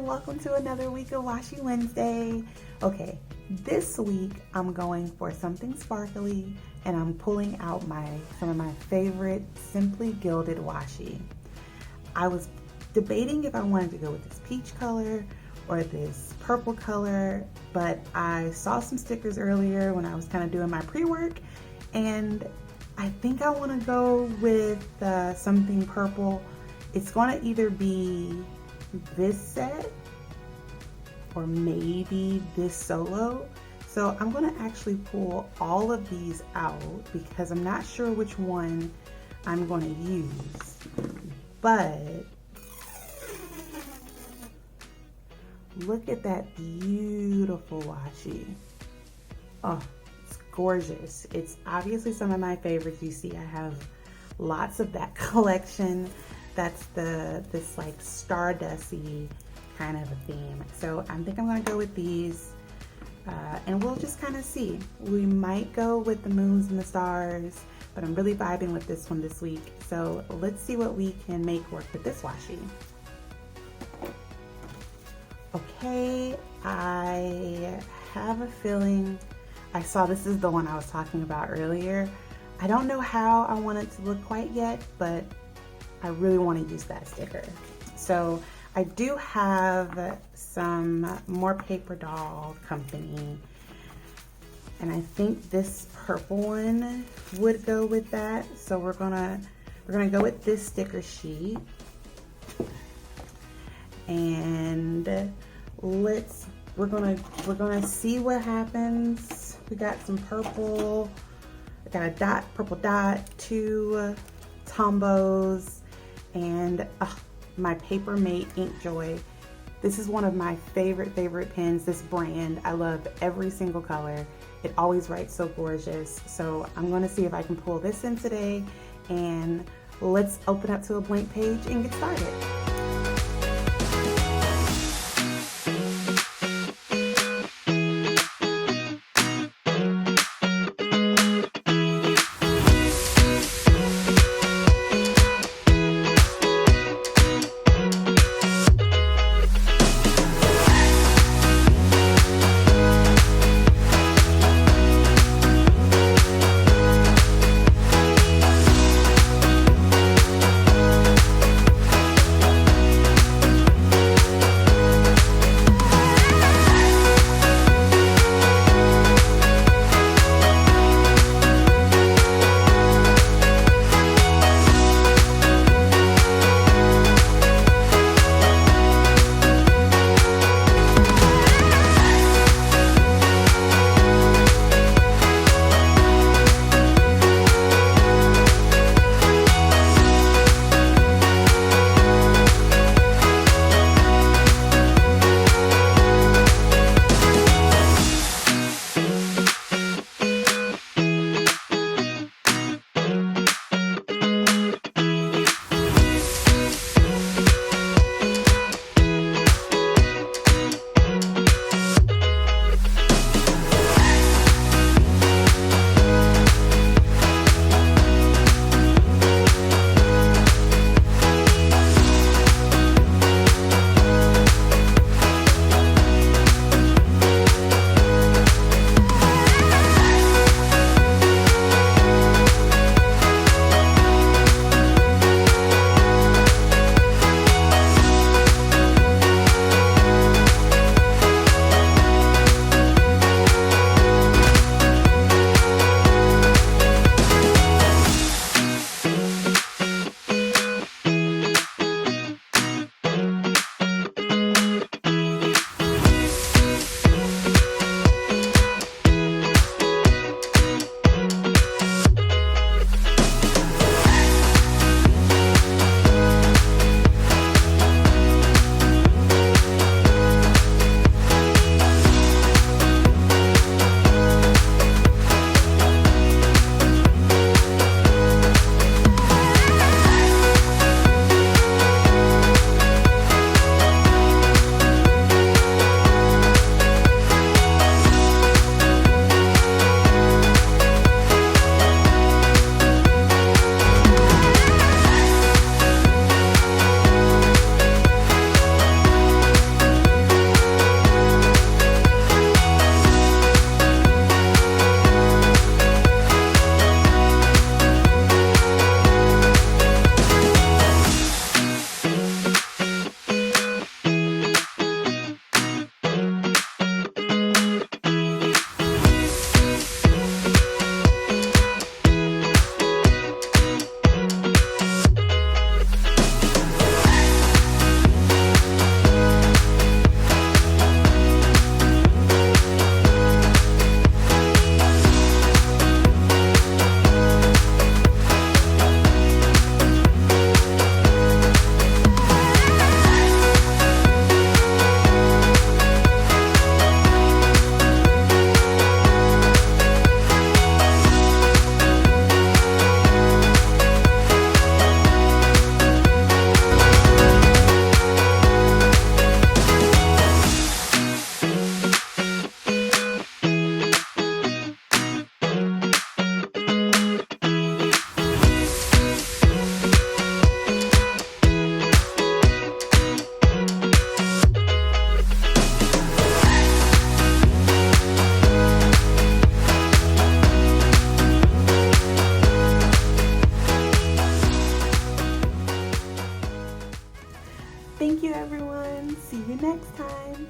and welcome to another week of Washi Wednesday. Okay, this week I'm going for something sparkly and I'm pulling out some of my favorite Simply Gilded washi. I was debating if I wanted to go with this peach color or this purple color, but I saw some stickers earlier when I was kind of doing my pre-work, and I think I want to go with something purple. It's going to either be this set or maybe this solo. So I'm going to actually pull all of these out because I'm not sure which one I'm going to use. But look at that beautiful washi. Oh, it's gorgeous. It's obviously some of my favorites. You see I have lots of that collection. That's this like stardusty kind of a theme. So I think I'm gonna go with these and we'll just kind of see. We might go with the moons and the stars, but I'm really vibing with this one this week. So let's see what we can make work with this washi. Okay, I have a feeling I saw this is the one I was talking about earlier. I don't know how I want it to look quite yet, but I really want to use that sticker. So I do have some more paper doll company, and I think this purple one would go with that. So we're gonna go with this sticker sheet, and we're gonna see what happens. We got some purple. I got a purple dot, 2 tombos, and my Paper Mate Ink Joy. This is one of my favorite pens, this brand. I love every single color. It always writes so gorgeous. So I'm gonna see if I can pull this in today, and let's open up to a blank page and get started. See you next time.